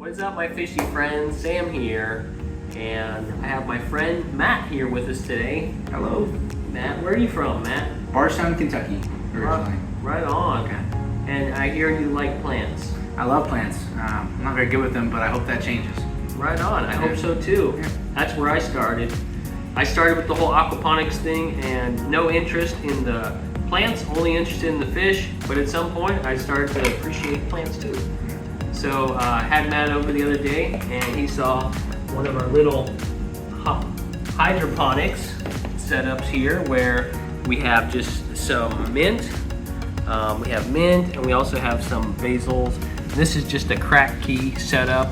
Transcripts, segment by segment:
What's up, my fishy friends? Sam here, and I have my friend Matt here with us today. Hello. Matt, where are you from, Matt? Bardstown, Kentucky, originally. Right on. Okay. And I hear you like plants. I love plants. I'm not very good with them, but I hope that changes. Right on. I hope so too. Yeah. That's where I started. I started with the whole aquaponics thing and no interest in the plants, only interested in the fish. But at some point, I started to appreciate plants too. So I had Matt over the other day, and he saw one of our little hydroponics setups here, where we have just some mint. We have mint, and we also have some basils. This is just a crack key setup,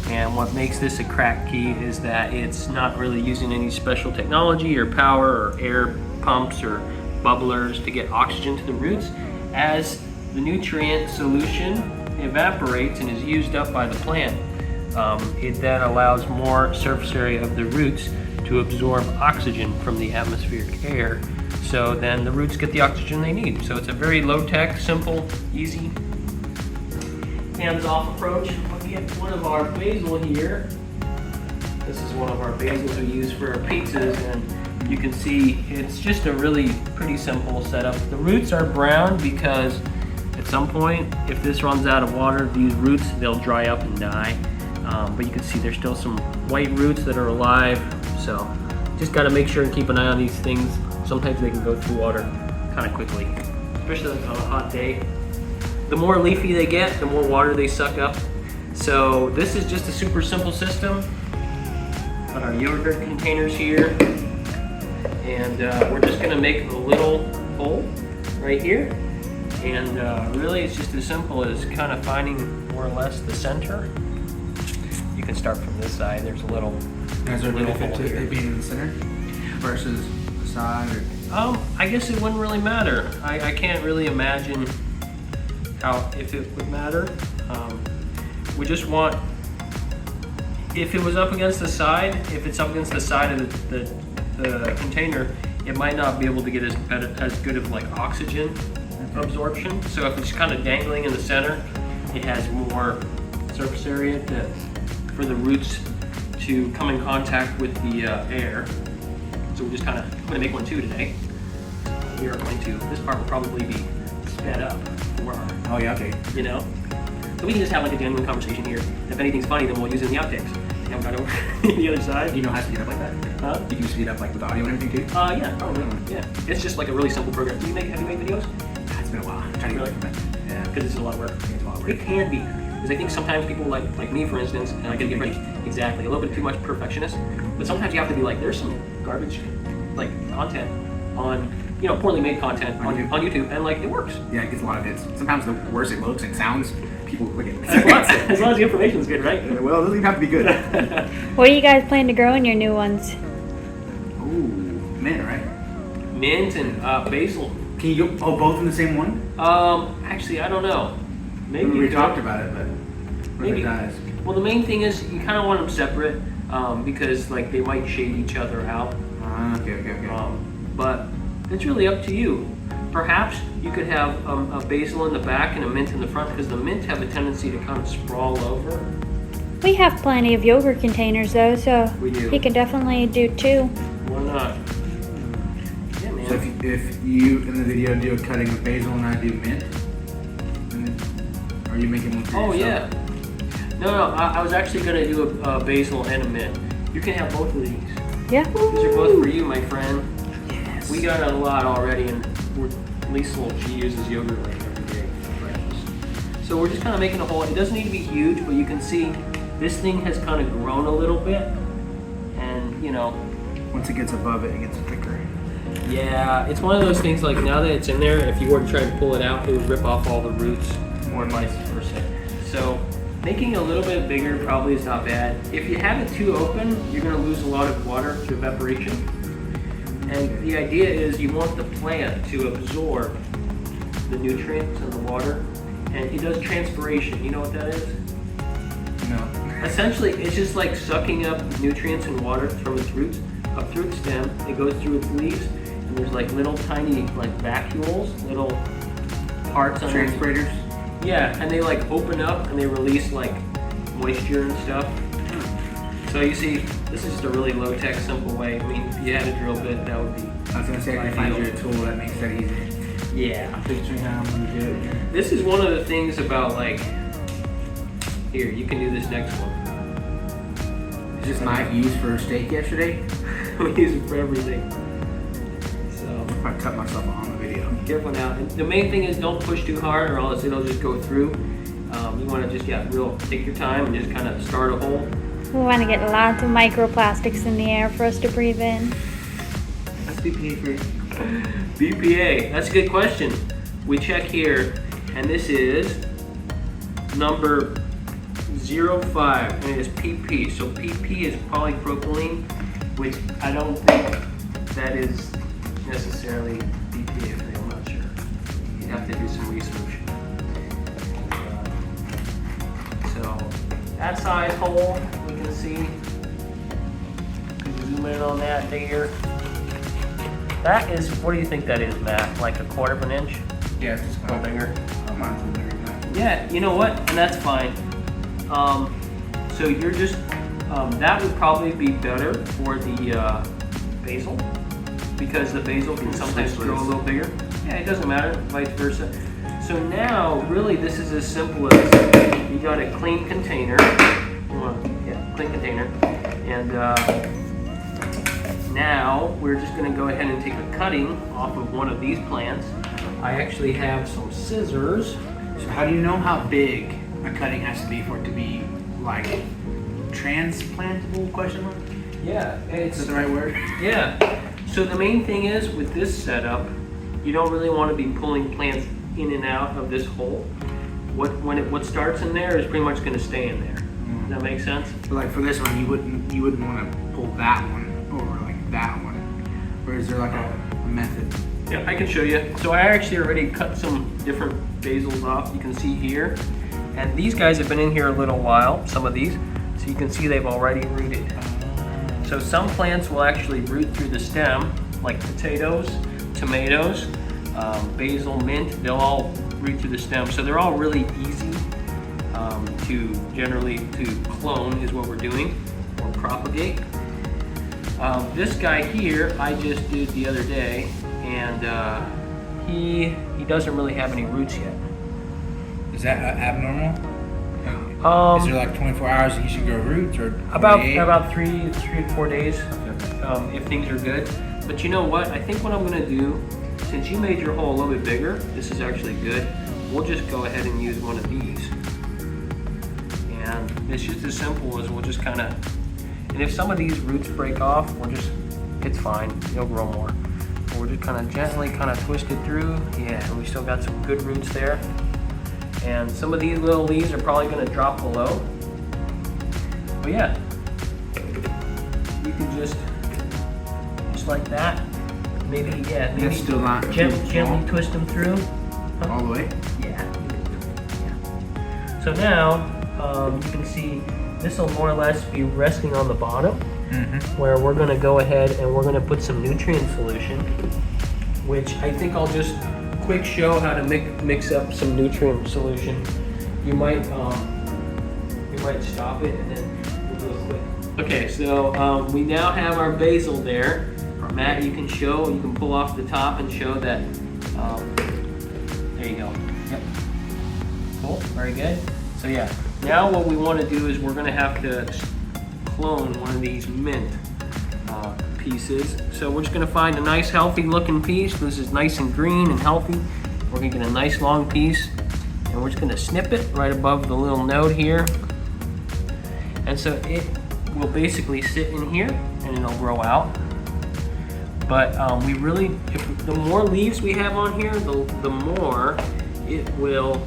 and what makes this a crack key is that it's not really using any special technology or power or air pumps or bubblers to get oxygen to the roots. As the nutrient solution evaporates and is used up by the plant, it then allows more surface area of the roots to absorb oxygen from the atmospheric air. So then the roots get the oxygen they need. So it's a very low-tech, simple, easy, hands-off approach. I'll get one of our basil here. This is one of our basils we use for our pizzas, and you can see it's just a really pretty simple setup. The roots are brown because at some point, if this runs out of water, these roots, they'll dry up and die. But you can see there's still some white roots that are alive. So just got to make sure and keep an eye on these things. Sometimes they can go through water kind of quickly, especially on a hot day. The more leafy they get, the more water they suck up. So this is just a super simple system. Got our yogurt containers here. And we're just gonna make a little hole right here. And really it's just as simple as kind of finding more or less the center. You can start from this side. There's a little Is there a little benefit hole to here. it being in the center versus the side? Or? I guess it wouldn't really matter. I can't really imagine how, if it would matter. We just want, if it was up against the side, if it's up against the side of the container, it might not be able to get as good of like oxygen absorption. So if it's kind of dangling in the center, it has more surface area for the roots to come in contact with the air. So we're just kind of going to make one too today. We are going to, this part will probably be sped up for our, Oh yeah, okay. you know. So we can just have like a genuine conversation here. If anything's funny, then we'll use it in the outtakes. We haven't got over the other side. Do you know how to speed up like that? Huh? You can speed up like with audio and everything too? Yeah, probably. Yeah. It's just like a really simple program. Have you made videos? It's been a while. I'm trying to Really? get back. Yeah. Because it's a lot of work. It's a lot of work. It can be. Because I think sometimes people like me, for instance, and I can get ready. Exactly. A little bit too much perfectionist. But sometimes you have to be like, there's some garbage like content on, you know, poorly made content on YouTube, and like it works. Yeah, it gets a lot of hits. Sometimes the worse it looks and sounds, people look at it. As long as the information's good, right? Well, it doesn't even have to be good. What do you guys plan to grow in your new ones? Ooh, mint, right? Mint and basil. Can you go both in the same one? Actually, I don't know. Maybe We you talked could. about it, but what if Maybe. it dies? Well, the main thing is you kind of want them separate because like they might shade each other out. Okay. But it's really up to you. Perhaps you could have a basil in the back and a mint in the front, because the mint have a tendency to kind of sprawl over. We have plenty of yogurt containers though, so We do. he could definitely do two. Why not? Yeah, man. So if you in the video do a cutting of basil and I do mint, then are you making one for Oh yourself? yeah. No, I was actually gonna do a basil and a mint. You can have both of these. Yeah. These are both for you, my friend. Yes. We got a lot already, and Liesl, she uses yogurt like every day for breakfast. So we're just kind of making a hole. It doesn't need to be huge, but you can see this thing has kind of grown a little bit. And, you know, Once it gets above it, it gets thicker. yeah, it's one of those things like now that it's in there, if you were to try to pull it out, it would rip off all the roots, or vice versa. So making it a little bit bigger probably is not bad. If you have it too open, you're going to lose a lot of water to evaporation. And the idea is you want the plant to absorb the nutrients and the water, and it does transpiration. You know what that is? No. Essentially, it's just like sucking up nutrients and water from its roots up through its stem. It goes through its leaves, and there's like little tiny like vacuoles, little parts on Transpirators? Yeah, and they like open up and they release like moisture and stuff. So you see, this is just a really low-tech, simple way. I mean, if you had a drill bit, that would be. I was gonna say, I can find you a tool that makes that easy. Yeah. I'm picturing how I'm gonna do it here. This is one of the things about like, here, you can do this next one. Is this knife used for a steak yesterday? We use it for everything. So, I cut myself on the video. careful now. And the main thing is don't push too hard or else it'll just go through. You want to just take your time and just kind of start a hole. We want to get lots of microplastics in the air for us to breathe in. That's BPA free. BPA, that's a good question. We check here, and this is number 05, and it is PP. So PP is polypropylene, which I don't think that is necessarily BPA free. I'm not sure. You'd have to do some research. So that size hole, we can see. Can you zoom in on that there? That is, what do you think that is, Matt? Like a 1/4 of an inch? Yeah, it's Or bigger? mine's a bigger than that. Yeah, you know what? And that's fine. So you're just, that would probably be better for the basil, because the basil can sometimes grow a little bigger. Yeah, it doesn't matter, vice versa. So now, really, this is as simple as you got a clean container. Clean container. And now we're just going to go ahead and take a cutting off of one of these plants. I actually have some scissors. So how do you know how big a cutting has to be for it to be like transplantable, question mark? Yeah, Is that the right word? Yeah. So the main thing is with this setup, you don't really want to be pulling plants in and out of this hole. What starts in there is pretty much going to stay in there. Does that make sense? But like for this one, you wouldn't want to pull that one over like that one. Or is there like a method? Yeah, I can show you. So I actually already cut some different basils off. You can see here. And these guys have been in here a little while, some of these. So you can see they've already rooted. So some plants will actually root through the stem, like potatoes, tomatoes, basil, mint, they'll all root through the stem. So they're all really easy to clone is what we're doing, or propagate. This guy here, I just did the other day, and he doesn't really have any roots yet. Is that abnormal? Is there like 24 hours that you should grow roots, or 48? About 3 to 4 days, if things are good. But you know what? I think what I'm gonna do, since you made your hole a little bit bigger, this is actually good. We'll just go ahead and use one of these. And it's just as simple as we'll just kind of, and if some of these roots break off, it's fine, it'll grow more. But we're just kind of gently twist it through. Yeah, and we still got some good roots there. And some of these little leaves are probably going to drop below. But yeah, you can just like that. Maybe That's still not gently twist them through. all the way. Yeah. So now you can see this will more or less be resting on the bottom, where we're going to go ahead and we're going to put some nutrient solution, which I think I'll just quick show how to mix up some nutrient solution. You might stop it and then we'll do it quick. Okay, so we now have our basil there. Matt, you can pull off the top and show that. There you go. Yep. Cool. Very good. So yeah, now what we want to do is we're going to have to clone one of these mint pieces. So we're just going to find a nice healthy looking piece. This is nice and green and healthy. We're going to get a nice long piece and we're just going to snip it right above the little node here. And so it will basically sit in here and it'll grow out. But the more leaves we have on here, the more it will,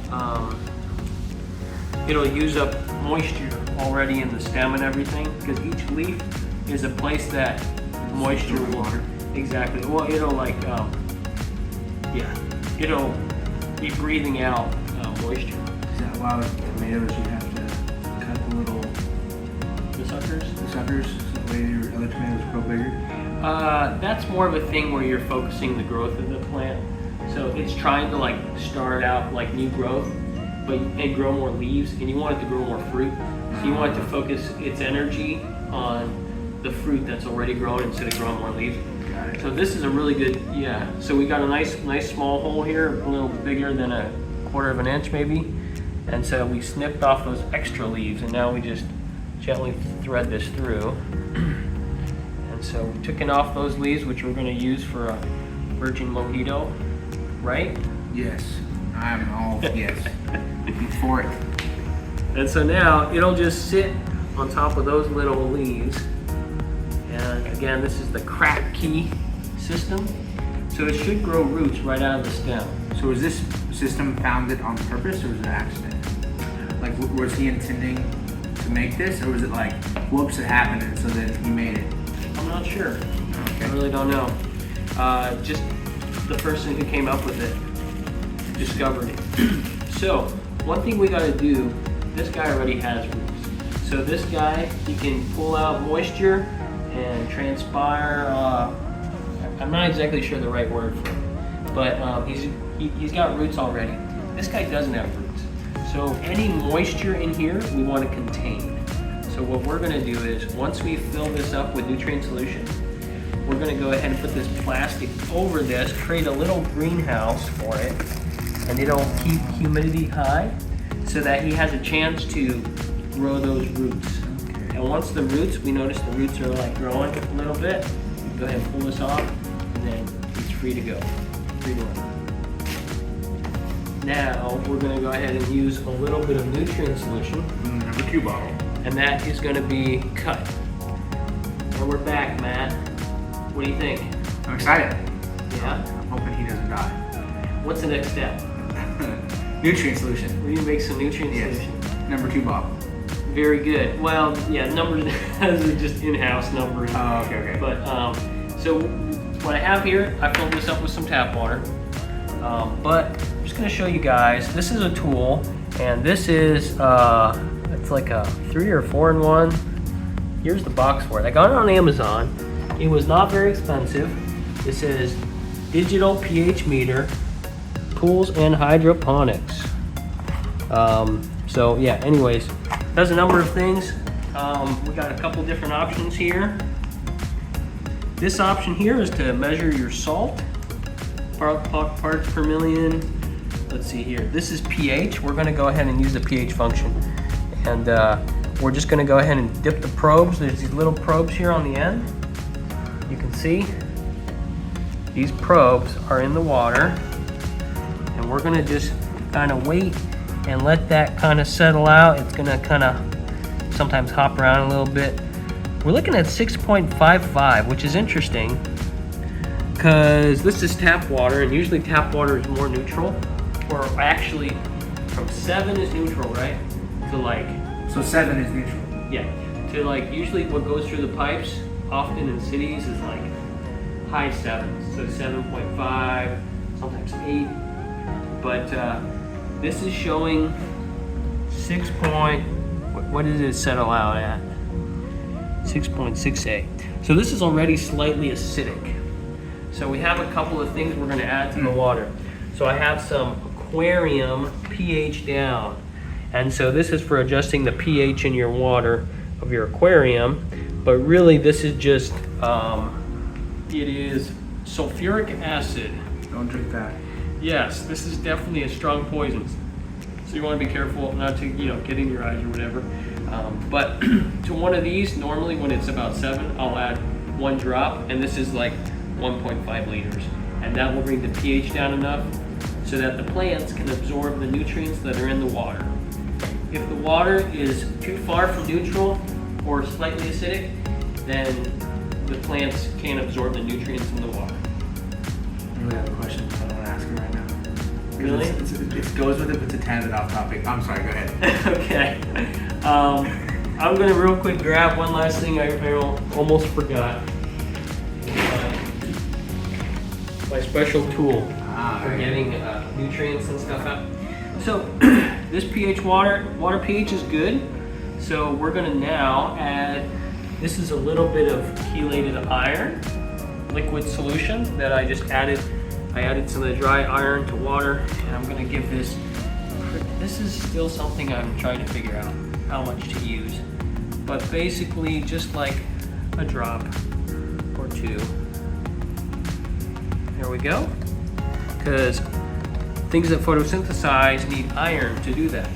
it'll use up moisture already in the stem and everything, because each leaf is a place that moisture will. Exactly. Well, it'll it'll be breathing out moisture. Is that why with tomatoes you have to cut the suckers, so the way your other tomatoes grow bigger? That's more of a thing where you're focusing the growth of the plant. So it's trying to start out like new growth, and grow more leaves, and you want it to grow more fruit. So you want it to focus its energy on the fruit that's already grown instead of growing more leaves. Got it. So this is a really good, yeah. So we got a nice small hole here, a little bigger than a 1/4 of an inch maybe. And so we snipped off those extra leaves, and now we just gently thread this through. And so we took off those leaves, which we're going to use for a virgin mojito, right? Yes. I'm all yes. For it. And so now it'll just sit on top of those little leaves. And again, this is the crack key system. So it should grow roots right out of the stem. So was this system founded on purpose, or was it an accident? Like, was he intending to make this, or was it like, whoops, it happened, and so then he made it? I'm not sure. Okay. I really don't know. Just the person who came up with it discovered it. So one thing we got to do, this guy already has roots. So this guy, he can pull out moisture and transpire. I'm not exactly sure the right word for it, but he's got roots already. This guy doesn't have roots. So any moisture in here, we want to contain. So what we're going to do is, once we fill this up with nutrient solution, we're going to go ahead and put this plastic over this, create a little greenhouse for it, and it'll keep humidity high so that he has a chance to grow those roots. Okay. And once the roots, we notice the roots are like growing a little bit, go ahead and pull this off, and then it's free to go. Free to run. Now we're going to go ahead and use a little bit of nutrient solution, Number 2 bottle. and that is going to be cut. And we're back, Matt. What do you think? I'm excited. Yeah? I'm hoping he doesn't die. What's the next step? Nutrient solution. We're going to make some nutrient Yes. solution. Number 2 bottle. Very good. Well, yeah, numbers, those are just in-house numbers. Oh, okay. But, so what I have here, I filled this up with some tap water. But I'm just gonna show you guys, this is a tool, and this is, it's like a 3 or 4-in-1. Here's the box for it. I got it on Amazon. It was not very expensive. It says digital pH meter, pools and hydroponics. So yeah, anyways, does a number of things. We got a couple different options here. This option here is to measure your salt, parts per million. Let's see here. This is pH. We're going to go ahead and use the pH function. And we're just going to go ahead and dip the probes. There's these little probes here on the end. You can see these probes are in the water. And we're going to just kind of wait and let that kind of settle out. It's going to kind of sometimes hop around a little bit. We're looking at 6.55, which is interesting because this is tap water, and usually tap water is more neutral, or actually from 7 is neutral, right? To like, So 7 is neutral. yeah, to like usually what goes through the pipes often in cities is like high 7s, so 7.5, sometimes 8, but this is showing 6. What did it settle out at? 6.68. So this is already slightly acidic. So we have a couple of things we're going to add to the water. So I have some aquarium pH down. And so this is for adjusting the pH in your water of your aquarium. But really this is just, it is sulfuric acid. Don't drink that. Yes, this is definitely a strong poison. So you want to be careful not to, get in your eyes or whatever. But to one of these, normally when it's about 7, I'll add 1 drop, and this is like 1.5 liters. And that will bring the pH down enough so that the plants can absorb the nutrients that are in the water. If the water is too far from neutral or slightly acidic, then the plants can't absorb the nutrients in the water. I really have a question, but I don't want to ask it right now. Really? It goes with it, but it's a tangent off topic. I'm sorry, go ahead. Okay. I'm gonna real quick grab one last thing I almost forgot. My special tool for getting nutrients and stuff out. So this pH water pH is good. So we're gonna now add, this is a little bit of chelated iron, liquid solution that I just added. I added some of the dry iron to water, and I'm gonna give this this is still something I'm trying to figure out how much to use. But basically just like a drop or two. There we go. Because things that photosynthesize need iron to do that.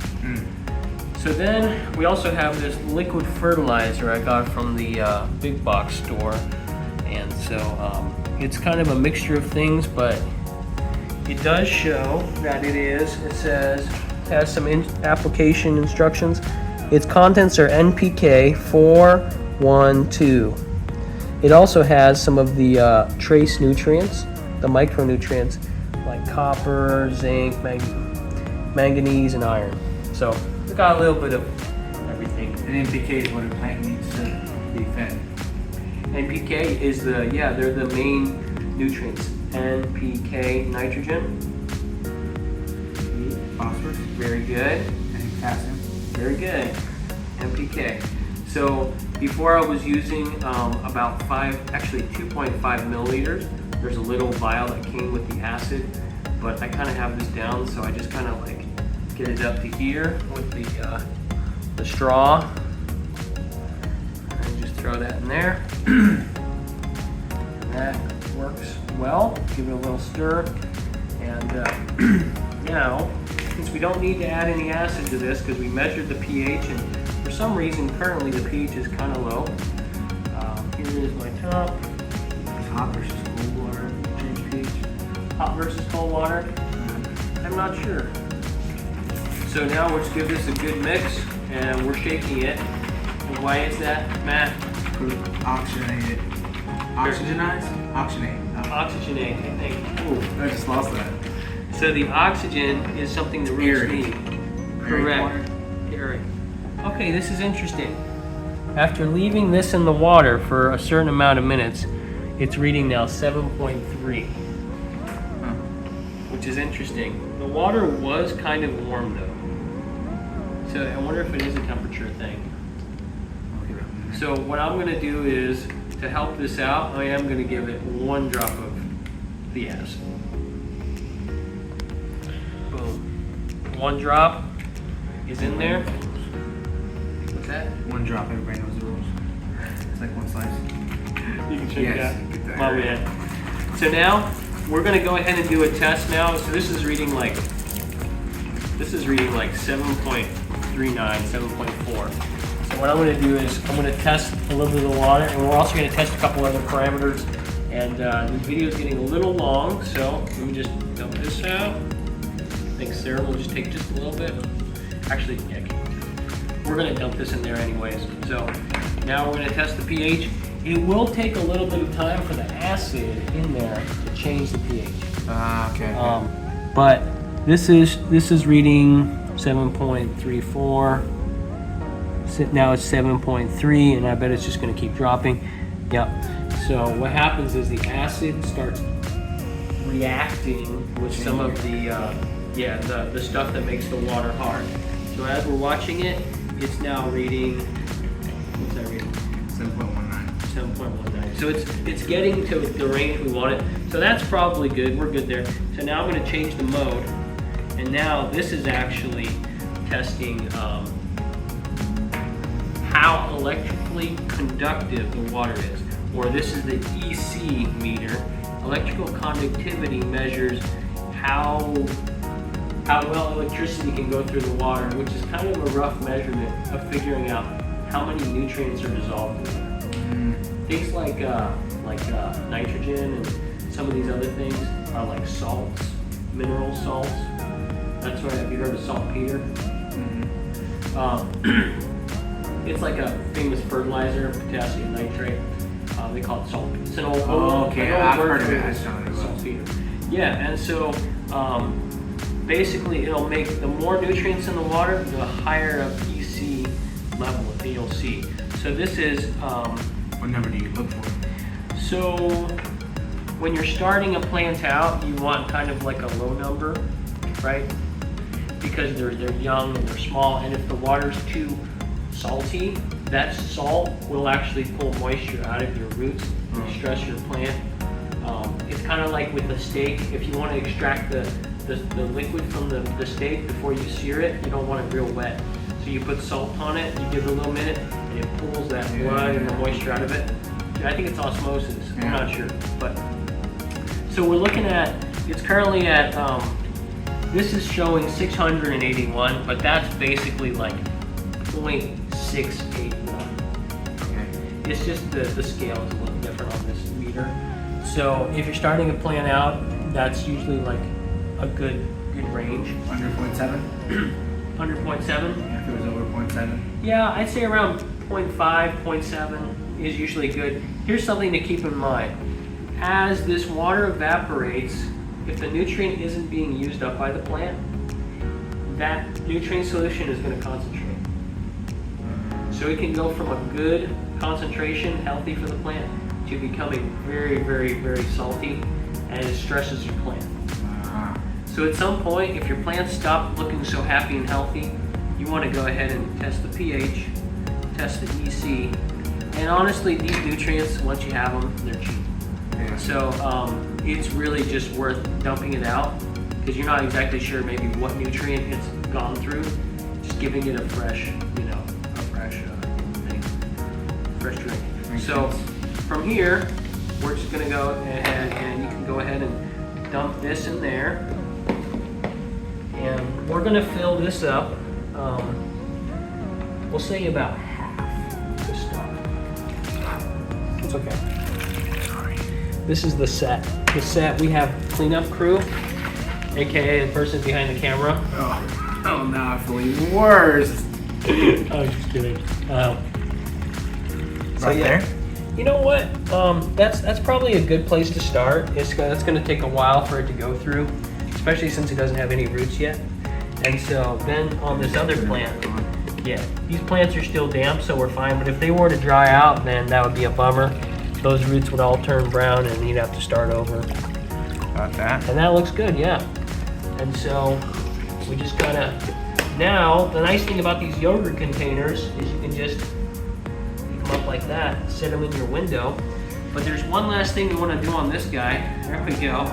So then we also have this liquid fertilizer I got from the big box store. And so it's kind of a mixture of things, but it does show that it has some application instructions. Its contents are NPK 412. It also has some of the trace nutrients, the micronutrients like copper, zinc, manganese, and iron. So it's got a little bit of everything. And NPK is what a plant needs to be fed. NPK is they're the main nutrients. NPK, nitrogen. Phosphorus. Very good. And potassium. Very good. NPK. So before I was using about 2.5 milliliters. There's a little vial that came with the acid, but I kind of have this down, so I just kind of like get it up to here with the straw, and just throw that in there. That works well. Give it a little stir, and now, since we don't need to add any acid to this because we measured the pH, and for some reason currently the pH is kind of low. Here is my top. Hot versus cold water. Change pH. Hot versus cold water? I'm not sure. So now let's give this a good mix, and we're shaking it. And why is that, Matt? Oxygenated. Oxygenize? Oxygenate. Oxygenate, I think. Ooh. I just lost that. So the oxygen is something the roots need. Correct. Airy. Okay, this is interesting. After leaving this in the water for a certain amount of minutes, it's reading now 7.3, which is interesting. The water was kind of warm though. So I wonder if it is a temperature thing. So what I'm gonna do is, to help this out, I am gonna give it 1 drop of the acid. Boom. 1 drop is in there. What's that? 1 drop, everybody knows the rules. It's like 1 slice. You can check Yes, it out. get that. My bad. So now we're gonna go ahead and do a test now. So this is reading like 7.39, 7.4. So what I'm gonna do is I'm gonna test a little bit of the water, and we're also gonna test a couple other parameters. And the video is getting a little long, so let me just dump this out. Thanks, Sarah. We'll just take just a little bit. Actually, yeah, we're gonna dump this in there anyways. So now we're gonna test the pH. It will take a little bit of time for the acid in there to change the pH. Okay. But this is reading 7.34. Now it's 7.3, and I bet it's just going to keep dropping. Yep. So what happens is the acid starts reacting with some of the stuff that makes the water hard. So as we're watching it, it's now reading. What's that reading? 7.19. 7.19. So it's getting to the range we want it. So that's probably good. We're good there. So now I'm going to change the mode, and now this is actually testing how electrically conductive the water is. Or this is the EC meter. Electrical conductivity measures how well electricity can go through the water, which is kind of a rough measurement of figuring out how many nutrients are dissolved in there. Things like nitrogen and some of these other things are like salts, mineral salts. That's right. Have you heard of saltpeter? It's like a famous fertilizer, potassium nitrate. They call it salt. It's an old okay. I've heard of it. I just don't know saltpeter. Yeah, and so basically it'll make the more nutrients in the water, the higher of EC level that you'll see. So this is. What number do you look for? So when you're starting a plant out, you want kind of like a low number, right? Because they're young and they're small, and if the water's too salty, that salt will actually pull moisture out of your roots and stress your plant. It's kind of like with a steak. If you want to extract the the liquid from the steak before you sear it, you don't want it real wet. So you put salt on it, you give it a little minute, and it pulls that blood and the moisture out of it. I think it's osmosis, I'm not sure. But so we're looking at, it's currently at, this is showing 681, but that's basically like 0.681. Okay. It's just the scale is a little different on this meter. So if you're starting a plant out, that's usually like a good range. Under 0.7? Under 0.7? Yeah, if it was over 0.7. Yeah, I'd say around 0.5, 0.7 is usually good. Here's something to keep in mind. As this water evaporates, if the nutrient isn't being used up by the plant, that nutrient solution is going to concentrate. So it can go from a good concentration, healthy for the plant, to becoming very, very, very salty, and it stresses your plant. So at some point, if your plants stop looking so happy and healthy, you want to go ahead and test the pH, test the EC, and honestly, these nutrients, once you have them, they're cheap. Yeah. So it's really just worth dumping it out, because you're not exactly sure maybe what nutrient it's gone through. Just giving it a fresh, fresh drink. So from here, we're just going to go ahead and you can go ahead and dump this in there. And we're going to fill this up, we'll say about half to start. It's okay. Sorry. This is the set. The set, we have cleanup crew, aka the person behind the camera. Oh, now I feel even worse. I was just kidding. So Right yeah, there? you know what? That's probably a good place to start. It's going to take a while for it to go through, especially since it doesn't have any roots yet. And so then on this other plant, yeah, these plants are still damp, so we're fine. But if they were to dry out, then that would be a bummer. Those roots would all turn brown, and you'd have to start over. About that. And that looks good, yeah. And so we just kind of, now the nice thing about these yogurt containers is you can just pick them up like that, set them in your window. But there's one last thing we want to do on this guy. There we go.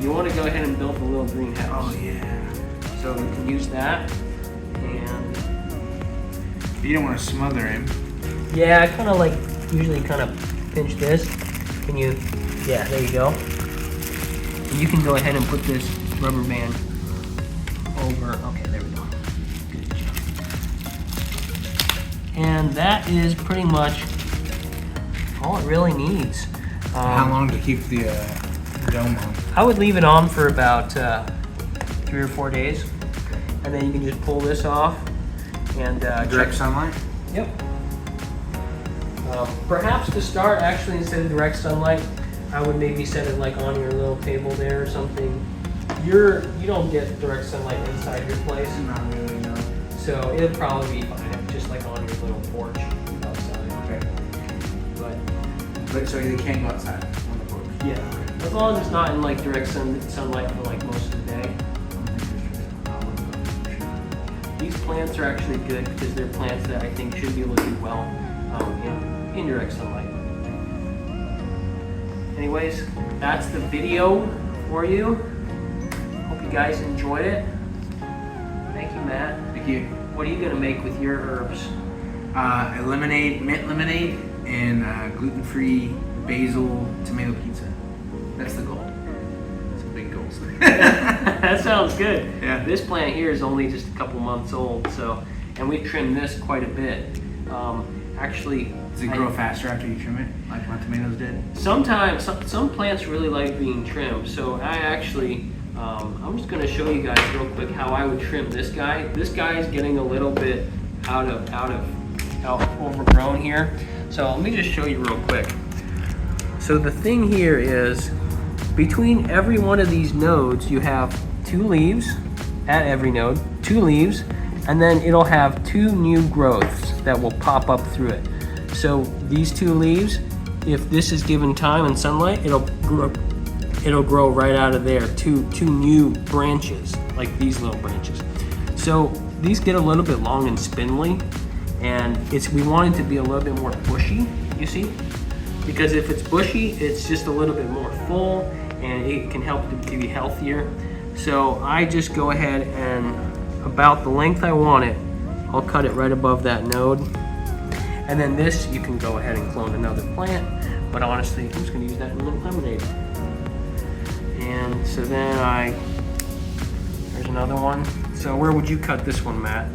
You want to go ahead and build a little greenhouse. Oh yeah. So you can use that. And You don't want to smother him. yeah, I kind of like usually kind of pinch this. Can you? Yeah, there you go. And you can go ahead and put this rubber band over. Okay, there we go. Good job. And that is pretty much all it really needs. How long to keep the dome on? I would leave it on for about 3 or 4 days, and then you can just pull this off and Direct sunlight? Yep. Perhaps to start, actually, instead of direct sunlight, I would maybe set it like on your little table there or something. You don't get direct sunlight inside your place, Not really, no. so it'll probably be fine, just like on your little porch outside. Okay. But so they can go outside on the porch? Yeah, as long as it's not in like direct sunlight for like most of the day. These plants are actually good because they're plants that I think should be looking well in direct sunlight. Anyways, that's the video for you. Hope you guys enjoyed it. Thank you, Matt. Thank you. What are you gonna make with your herbs? A lemonade, mint lemonade, and gluten-free basil tomato pizza. That's the goal. Some big goals. That sounds good. Yeah. This plant here is only just a couple months old, so, and we've trimmed this quite a bit. Actually, Does it grow faster after you trim it, like my tomatoes did? sometimes some plants really like being trimmed. So I actually, I'm just going to show you guys real quick how I would trim this guy. This guy is getting a little bit out overgrown here. So let me just show you real quick. So the thing here is, between every one of these nodes, you have 2 leaves at every node, 2 leaves, and then it'll have 2 new growths that will pop up through it. So these 2 leaves, if this is given time and sunlight, it'll grow right out of there. Two new branches, like these little branches. So these get a little bit long and spindly, and we want it to be a little bit more bushy, you see? Because if it's bushy, it's just a little bit more full, and it can help to be healthier. So I just go ahead and about the length I want it, I'll cut it right above that node. And then this, you can go ahead and clone another plant, but honestly, I'm just gonna use that in a little lemonade. And so then there's another one. So where would you cut this one, Matt?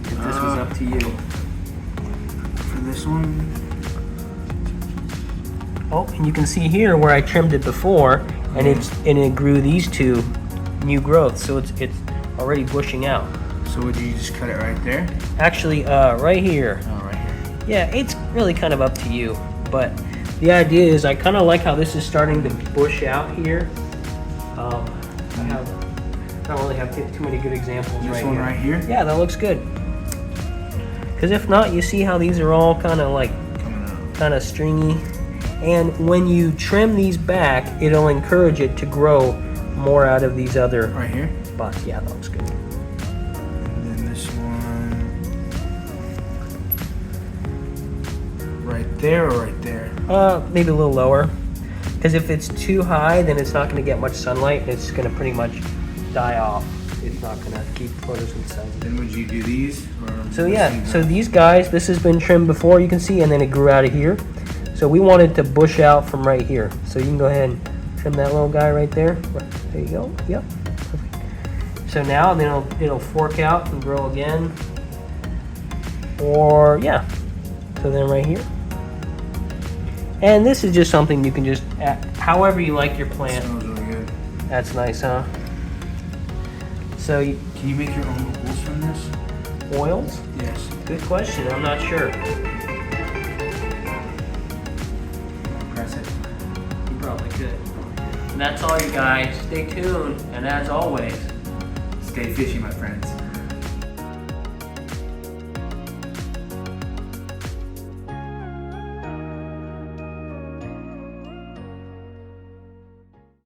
If this was up to you. For this one, Oh, and you can see here where I trimmed it before, and it grew these two new growths, so it's already bushing out. so would you just cut it right there? Actually, right here. Oh, right here. Yeah, it's really kind of up to you, but the idea is I kind of like how this is starting to bush out here. I don't really have too many good examples This right one here. right here? Yeah, that looks good. Because if not, you see how these are all kind of like Coming out. kind of stringy, and when you trim these back, it'll encourage it to grow more out of these other Right here? spots. Yeah, that looks good. And then this one. Right there or right there? Maybe a little lower, because if it's too high, then it's not going to get much sunlight, and it's going to pretty much die off. It's not going to keep photosynthesizing. Then would you do these? Or So yeah, so these guys, this has been trimmed before, you can see, and then it grew out of here. So we wanted to bush out from right here. So you can go ahead and trim that little guy right there. There you go. Yep. Perfect. So now then it'll fork out and grow again. Or yeah. So then right here. And this is just something you can just add, however you like your plant. Smells really good. That's nice, huh? So Can you make your own oils from this? oils? Yes. Good question. I'm not sure. Press it. You probably could. And that's all, you guys. Stay tuned, and as always, Stay fishy, my friends.